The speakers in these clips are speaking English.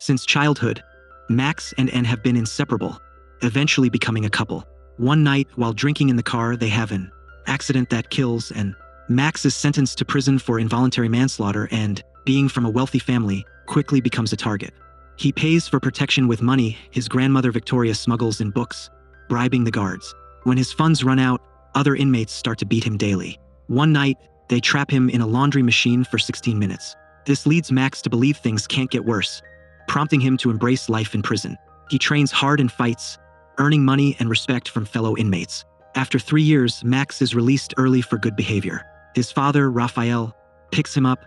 Since childhood, Max and Anne have been inseparable, eventually becoming a couple. One night, while drinking in the car, they have an accident that kills Anne. Max is sentenced to prison for involuntary manslaughter and, being from a wealthy family, quickly becomes a target. He pays for protection with money his grandmother Victoria smuggles in books, bribing the guards. When his funds run out, other inmates start to beat him daily. One night, they trap him in a laundry machine for 16 minutes. This leads Max to believe things can't get worse, prompting him to embrace life in prison. He trains hard and fights, earning money and respect from fellow inmates. After 3 years, Max is released early for good behavior. His father, Raphael, picks him up,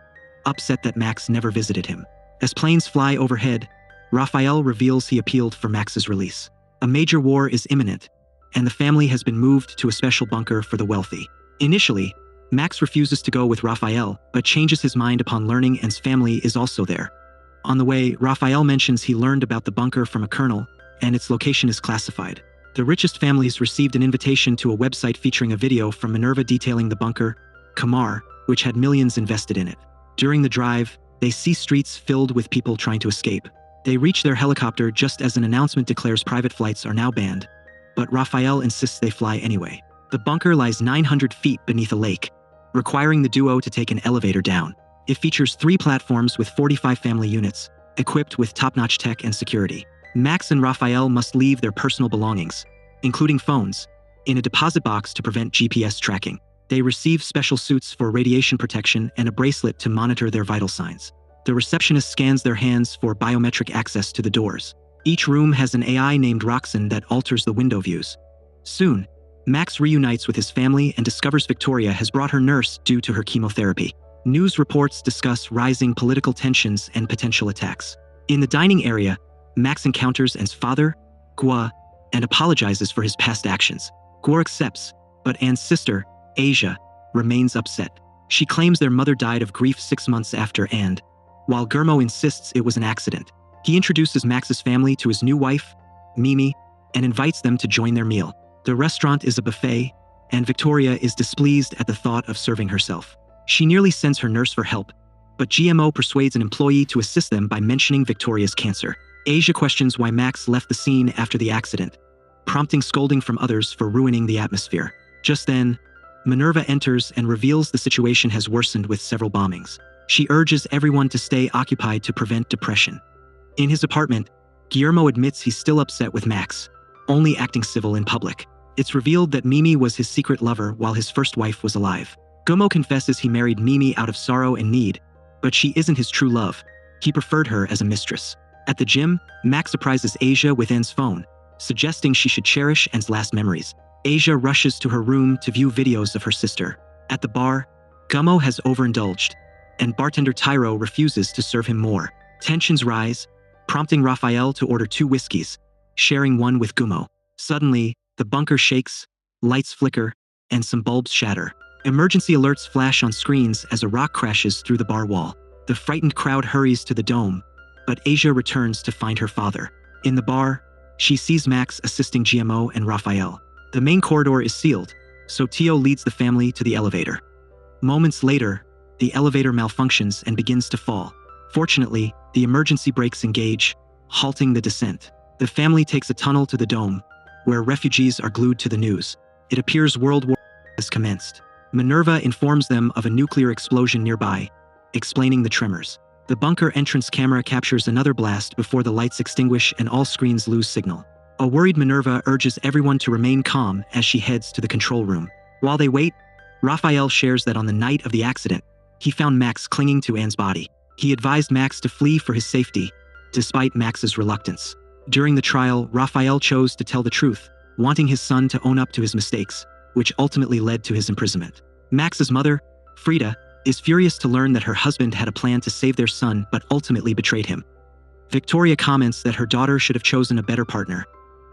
upset that Max never visited him. As planes fly overhead, Raphael reveals he appealed for Max's release. A major war is imminent, and the family has been moved to a special bunker for the wealthy. Initially, Max refuses to go with Raphael, but changes his mind upon learning Anne's family is also there. On the way, Raphael mentions he learned about the bunker from a colonel, and its location is classified. The richest families received an invitation to a website featuring a video from Minerva detailing the bunker, Kamar, which had millions invested in it. During the drive, they see streets filled with people trying to escape. They reach their helicopter just as an announcement declares private flights are now banned, but Raphael insists they fly anyway. The bunker lies 900 feet beneath a lake, requiring the duo to take an elevator down. It features 3 platforms with 45 family units, equipped with top-notch tech and security. Max and Raphael must leave their personal belongings, including phones, in a deposit box to prevent GPS tracking. They receive special suits for radiation protection and a bracelet to monitor their vital signs. The receptionist scans their hands for biometric access to the doors. Each room has an AI named Roxanne that alters the window views. Soon, Max reunites with his family and discovers Victoria has brought her nurse due to her chemotherapy. News reports discuss rising political tensions and potential attacks. In the dining area, Max encounters Anne's father, Gua, and apologizes for his past actions. Gua accepts, but Anne's sister, Asia, remains upset. She claims their mother died of grief 6 months after, and, while Gurmo insists it was an accident, he introduces Max's family to his new wife, Mimi, and invites them to join their meal. The restaurant is a buffet, and Victoria is displeased at the thought of serving herself. She nearly sends her nurse for help, but GMO persuades an employee to assist them by mentioning Victoria's cancer. Asia questions why Max left the scene after the accident, prompting scolding from others for ruining the atmosphere. Just then, Minerva enters and reveals the situation has worsened with several bombings. She urges everyone to stay occupied to prevent depression. In his apartment, Guillermo admits he's still upset with Max, only acting civil in public. It's revealed that Mimi was his secret lover while his first wife was alive. Guillermo confesses he married Mimi out of sorrow and need, but she isn't his true love. He preferred her as a mistress. At the gym, Max surprises Asia with Anne's phone, suggesting she should cherish Anne's last memories. Asia rushes to her room to view videos of her sister. At the bar, Guillermo has overindulged, and bartender Tyro refuses to serve him more. Tensions rise, prompting Raphael to order 2 whiskeys, sharing one with Guillermo. Suddenly, the bunker shakes, lights flicker, and some bulbs shatter. Emergency alerts flash on screens as a rock crashes through the bar wall. The frightened crowd hurries to the dome, but Asia returns to find her father. In the bar, she sees Max assisting GMO and Raphael. The main corridor is sealed, so Tio leads the family to the elevator. Moments later, the elevator malfunctions and begins to fall. Fortunately, the emergency brakes engage, halting the descent. The family takes a tunnel to the dome, where refugees are glued to the news. It appears World War has commenced. Minerva informs them of a nuclear explosion nearby, explaining the tremors. The bunker entrance camera captures another blast before the lights extinguish and all screens lose signal. A worried Minerva urges everyone to remain calm as she heads to the control room. While they wait, Raphael shares that on the night of the accident, he found Max clinging to Anne's body. He advised Max to flee for his safety, despite Max's reluctance. During the trial, Raphael chose to tell the truth, wanting his son to own up to his mistakes, which ultimately led to his imprisonment. Max's mother, Frida, is furious to learn that her husband had a plan to save their son but ultimately betrayed him. Victoria comments that her daughter should have chosen a better partner,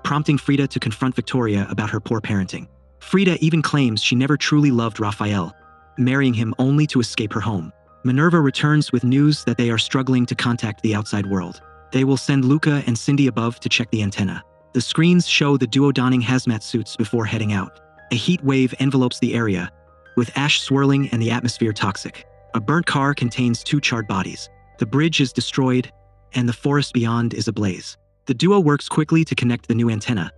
prompting Frida to confront Victoria about her poor parenting. Frida even claims she never truly loved Raphael, marrying him only to escape her home. Minerva returns with news that they are struggling to contact the outside world. They will send Luca and Cindy above to check the antenna. The screens show the duo donning hazmat suits before heading out. A heat wave envelopes the area, with ash swirling and the atmosphere toxic. A burnt car contains 2 charred bodies. The bridge is destroyed, and the forest beyond is ablaze. The duo works quickly to connect the new antenna,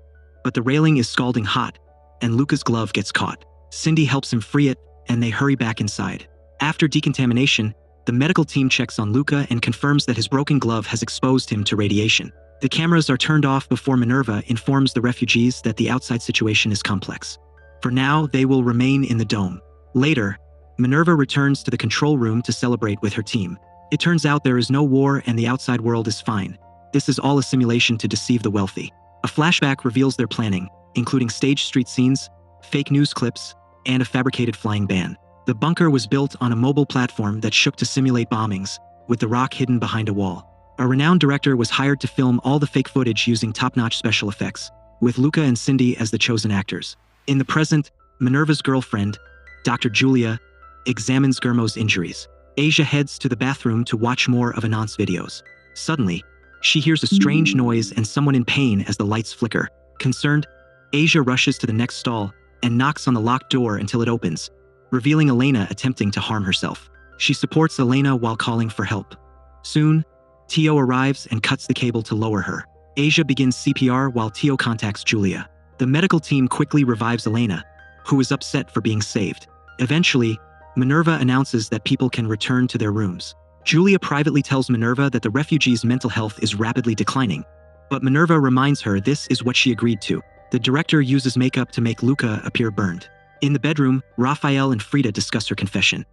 but the railing is scalding hot, and Luca's glove gets caught. Cindy helps him free it, and they hurry back inside. After decontamination, the medical team checks on Luca and confirms that his broken glove has exposed him to radiation. The cameras are turned off before Minerva informs the refugees that the outside situation is complex. For now, they will remain in the dome. Later, Minerva returns to the control room to celebrate with her team. It turns out there is no war and the outside world is fine. This is all a simulation to deceive the wealthy. A flashback reveals their planning, including staged street scenes, fake news clips, and a fabricated flying ban. The bunker was built on a mobile platform that shook to simulate bombings, with the rock hidden behind a wall. A renowned director was hired to film all the fake footage using top-notch special effects, with Luca and Cindy as the chosen actors. In the present, Minerva's girlfriend, Dr. Julia, examines Guillermo's injuries. Asia heads to the bathroom to watch more of Anant's videos. Suddenly, she hears a strange noise and someone in pain as the lights flicker. Concerned, Asia rushes to the next stall and knocks on the locked door until it opens, revealing Elena attempting to harm herself. She supports Elena while calling for help. Soon, Tio arrives and cuts the cable to lower her. Asia begins CPR while Tio contacts Julia. The medical team quickly revives Elena, who is upset for being saved. Eventually, Minerva announces that people can return to their rooms. Julia privately tells Minerva that the refugees' mental health is rapidly declining, but Minerva reminds her this is what she agreed to. The director uses makeup to make Luca appear burned. In the bedroom, Raphael and Frida discuss her confession.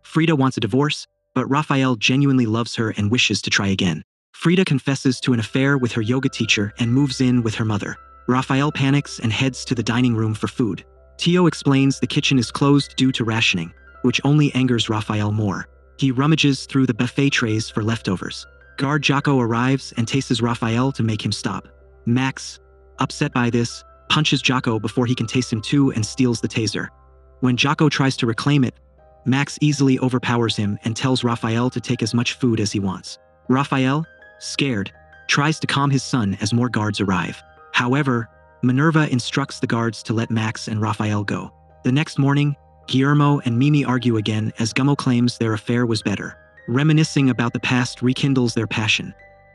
Frida wants a divorce, but Raphael genuinely loves her and wishes to try again. Frida confesses to an affair with her yoga teacher and moves in with her mother. Raphael panics and heads to the dining room for food. Tio explains the kitchen is closed due to rationing, which only angers Raphael more. He rummages through the buffet trays for leftovers. Guard Jocko arrives and tastes Raphael to make him stop. Max, upset by this, punches Jocko before he can taste him too and steals the taser. When Jocko tries to reclaim it, Max easily overpowers him and tells Raphael to take as much food as he wants. Raphael, scared, tries to calm his son as more guards arrive. However, Minerva instructs the guards to let Max and Raphael go. The next morning, Guillermo and Mimi argue again as Gummo claims their affair was better. Reminiscing about the past rekindles their passion,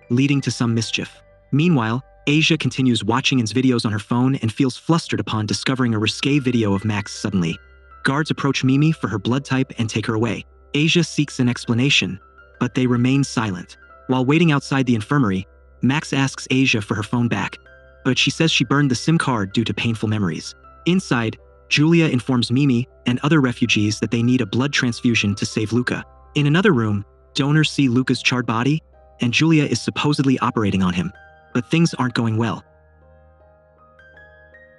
leading to some mischief. Meanwhile, Asia continues watching his videos on her phone and feels flustered upon discovering a risque video of Max suddenly. Guards approach Mimi for her blood type and take her away. Asia seeks an explanation, but they remain silent. While waiting outside the infirmary, Max asks Asia for her phone back, but she says she burned the SIM card due to painful memories. Inside, Julia informs Mimi and other refugees that they need a blood transfusion to save Luca. In another room, donors see Luca's charred body, and Julia is supposedly operating on him, but things aren't going well.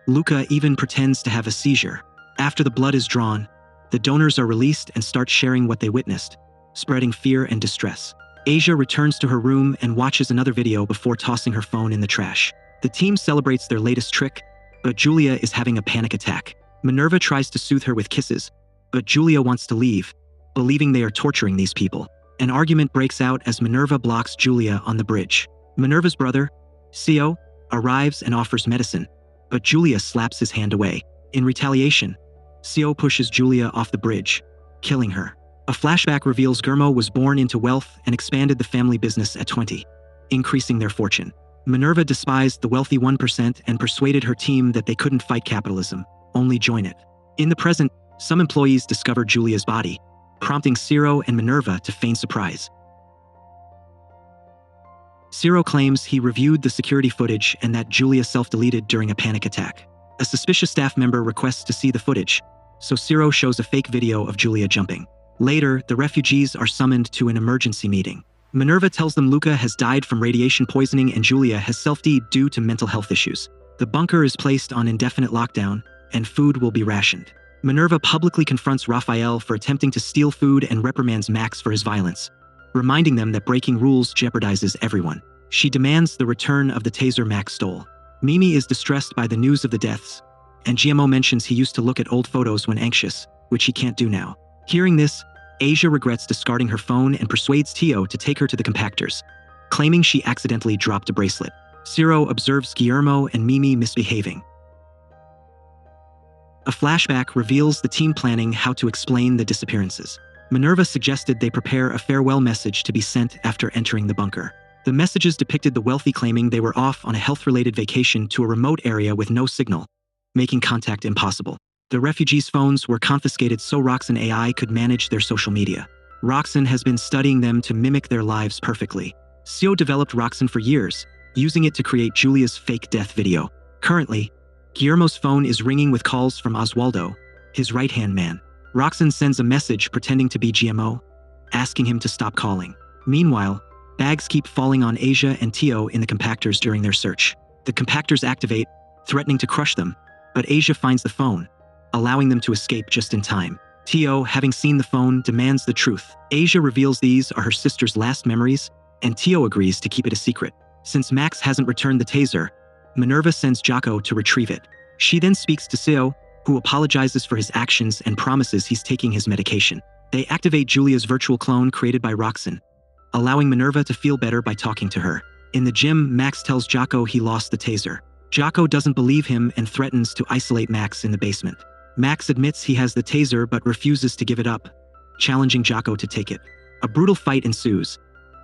Luca even pretends to have a seizure. After the blood is drawn, the donors are released and start sharing what they witnessed, spreading fear and distress. Asia returns to her room and watches another video before tossing her phone in the trash. The team celebrates their latest trick, but Julia is having a panic attack. Minerva tries to soothe her with kisses, but Julia wants to leave, believing they are torturing these people. An argument breaks out as Minerva blocks Julia on the bridge. Minerva's brother, Sio, arrives and offers medicine, but Julia slaps his hand away. In retaliation, Sio pushes Julia off the bridge, killing her. A flashback reveals Guillermo was born into wealth and expanded the family business at 20, increasing their fortune. Minerva despised the wealthy 1% and persuaded her team that they couldn't fight capitalism, only join it. In the present, some employees discover Julia's body, prompting Ciro and Minerva to feign surprise. Ciro claims he reviewed the security footage and that Julia self-deleted during a panic attack. A suspicious staff member requests to see the footage, so Ciro shows a fake video of Julia jumping. Later, the refugees are summoned to an emergency meeting. Minerva tells them Luca has died from radiation poisoning and Julia has self-deed due to mental health issues. The bunker is placed on indefinite lockdown, and food will be rationed. Minerva publicly confronts Raphael for attempting to steal food and reprimands Max for his violence, reminding them that breaking rules jeopardizes everyone. She demands the return of the taser Max stole. Mimi is distressed by the news of the deaths, and GMO mentions he used to look at old photos when anxious, which he can't do now. Hearing this, Asia regrets discarding her phone and persuades Tio to take her to the compactors, claiming she accidentally dropped a bracelet. Ciro observes Guillermo and Mimi misbehaving. A flashback reveals the team planning how to explain the disappearances. Minerva suggested they prepare a farewell message to be sent after entering the bunker. The messages depicted the wealthy claiming they were off on a health-related vacation to a remote area with no signal, making contact impossible. The refugees' phones were confiscated so Roxanne AI could manage their social media. Roxanne has been studying them to mimic their lives perfectly. Seo developed Roxanne for years, using it to create Julia's fake death video. Currently, Guillermo's phone is ringing with calls from Oswaldo, his right-hand man. Roxanne sends a message pretending to be GMO, asking him to stop calling. Meanwhile, bags keep falling on Asia and Tio in the compactors during their search. The compactors activate, threatening to crush them, but Asia finds the phone, allowing them to escape just in time. Tio, having seen the phone, demands the truth. Asia reveals these are her sister's last memories, and Tio agrees to keep it a secret. Since Max hasn't returned the taser, Minerva sends Jocko to retrieve it. She then speaks to Seo, who apologizes for his actions and promises he's taking his medication. They activate Julia's virtual clone created by Roxanne, allowing Minerva to feel better by talking to her. In the gym, Max tells Jocko he lost the taser. Jocko doesn't believe him and threatens to isolate Max in the basement. Max admits he has the taser but refuses to give it up, challenging Jocko to take it. A brutal fight ensues.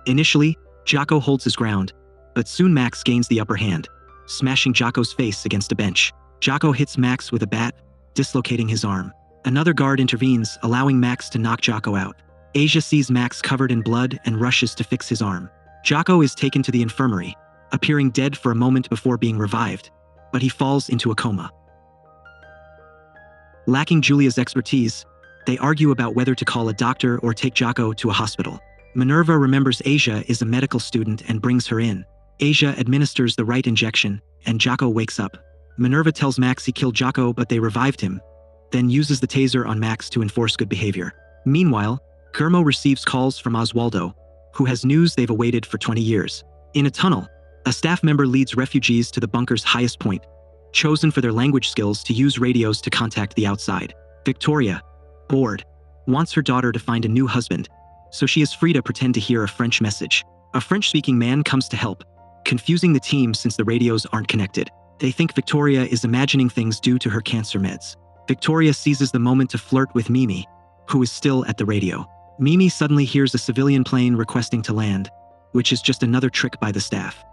Initially, Jocko holds his ground, but soon Max gains the upper hand, smashing Jocko's face against a bench. Jocko hits Max with a bat, dislocating his arm. Another guard intervenes, allowing Max to knock Jocko out. Asia sees Max covered in blood and rushes to fix his arm. Jocko is taken to the infirmary, appearing dead for a moment before being revived, but he falls into a coma. Lacking Julia's expertise, they argue about whether to call a doctor or take Jocko to a hospital. Minerva remembers Asia is a medical student and brings her in. Asia administers the right injection, and Jocko wakes up. Minerva tells Max he killed Jocko but they revived him, then uses the taser on Max to enforce good behavior. Meanwhile, Guillermo receives calls from Oswaldo, who has news they've awaited for 20 years. In a tunnel, a staff member leads refugees to the bunker's highest point, chosen for their language skills to use radios to contact the outside. Victoria, bored, wants her daughter to find a new husband, so she is free to pretend to hear a French message. A French-speaking man comes to help, confusing the team since the radios aren't connected. They think Victoria is imagining things due to her cancer meds. Victoria seizes the moment to flirt with Mimi, who is still at the radio. Mimi suddenly hears a civilian plane requesting to land, which is just another trick by the staff.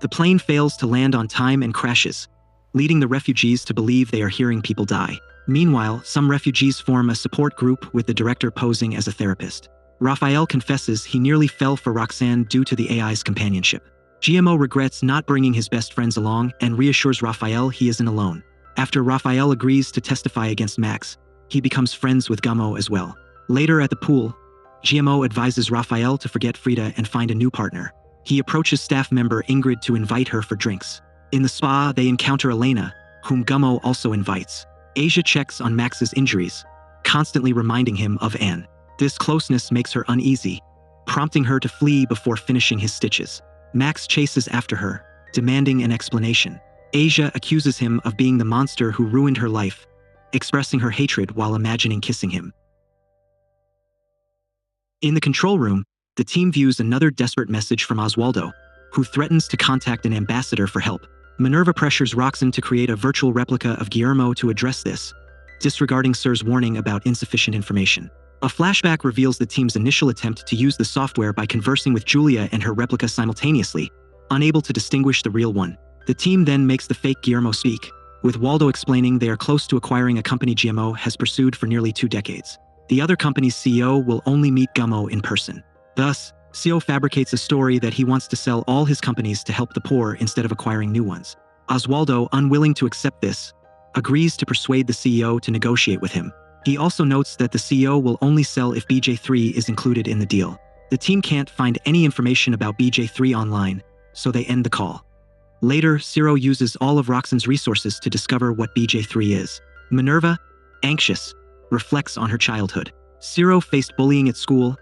The plane fails to land on time and crashes, leading the refugees to believe they are hearing people die. Meanwhile, some refugees form a support group with the director posing as a therapist. Raphael confesses he nearly fell for Roxanne due to the AI's companionship. GMO regrets not bringing his best friends along and reassures Raphael he isn't alone. After Raphael agrees to testify against Max, he becomes friends with Gummo as well. Later at the pool, GMO advises Raphael to forget Frida and find a new partner. He approaches staff member Ingrid to invite her for drinks. In the spa, they encounter Elena, whom Gummo also invites. Asia checks on Max's injuries, constantly reminding him of Anne. This closeness makes her uneasy, prompting her to flee before finishing his stitches. Max chases after her, demanding an explanation. Asia accuses him of being the monster who ruined her life, expressing her hatred while imagining kissing him. In the control room, the team views another desperate message from Oswaldo, who threatens to contact an ambassador for help. Minerva pressures Roxanne to create a virtual replica of Guillermo to address this, disregarding Sir's warning about insufficient information. A flashback reveals the team's initial attempt to use the software by conversing with Julia and her replica simultaneously, unable to distinguish the real one. The team then makes the fake Guillermo speak, with Waldo explaining they are close to acquiring a company GMO has pursued for nearly 2 decades. The other company's CEO will only meet Gummo in person. Thus, Seo fabricates a story that he wants to sell all his companies to help the poor instead of acquiring new ones. Oswaldo, unwilling to accept this, agrees to persuade the CEO to negotiate with him. He also notes that the CEO will only sell if BJ3 is included in the deal. The team can't find any information about BJ3 online, so they end the call. Later, Ciro uses all of Roxanne's resources to discover what BJ3 is. Minerva, anxious, reflects on her childhood. Ciro faced bullying at school,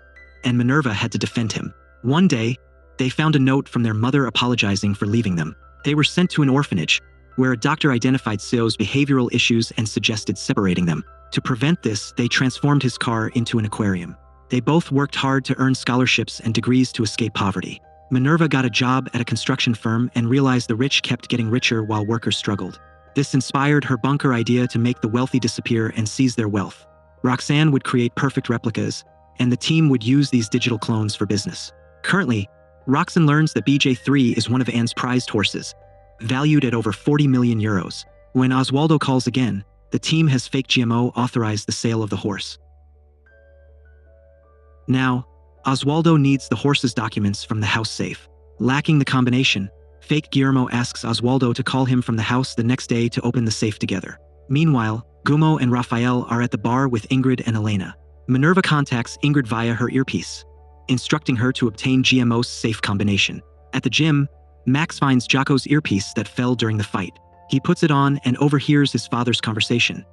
and Minerva had to defend him. One day, they found a note from their mother apologizing for leaving them. They were sent to an orphanage, where a doctor identified Ciro's behavioral issues and suggested separating them. To prevent this, they transformed his car into an aquarium. They both worked hard to earn scholarships and degrees to escape poverty. Minerva got a job at a construction firm and realized the rich kept getting richer while workers struggled. This inspired her bunker idea to make the wealthy disappear and seize their wealth. Roxanne would create perfect replicas, and the team would use these digital clones for business. Currently, Roxanne learns that BJ3 is one of Anne's prized horses, valued at over 40 million euros. When Oswaldo calls again, the team has fake GMO authorized the sale of the horse. Now, Oswaldo needs the horse's documents from the house safe. Lacking the combination, fake Guillermo asks Oswaldo to call him from the house the next day to open the safe together. Meanwhile, Gumo and Rafael are at the bar with Ingrid and Elena. Minerva contacts Ingrid via her earpiece, instructing her to obtain GMO's safe combination. At the gym, Max finds Jocko's earpiece that fell during the fight. He puts it on and overhears his father's conversation.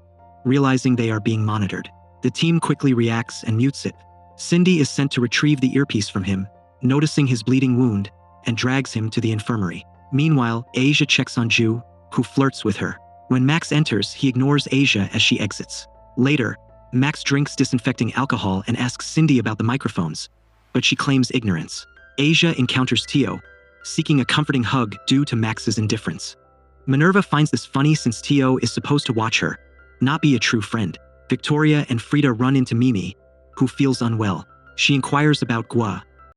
Realizing they are being monitored, the team quickly reacts and mutes it. Cindy is sent to retrieve the earpiece from him, noticing his bleeding wound, and drags him to the infirmary. Meanwhile, Asia checks on Ju, who flirts with her. When Max enters, he ignores Asia as she exits. Later, Max drinks disinfecting alcohol and asks Cindy about the microphones, but she claims ignorance. Asia encounters Tio, seeking a comforting hug due to Max's indifference. Minerva finds this funny since Tio is supposed to watch her, not be a true friend. Victoria and Frida run into Mimi, who feels unwell. She inquires about Gua,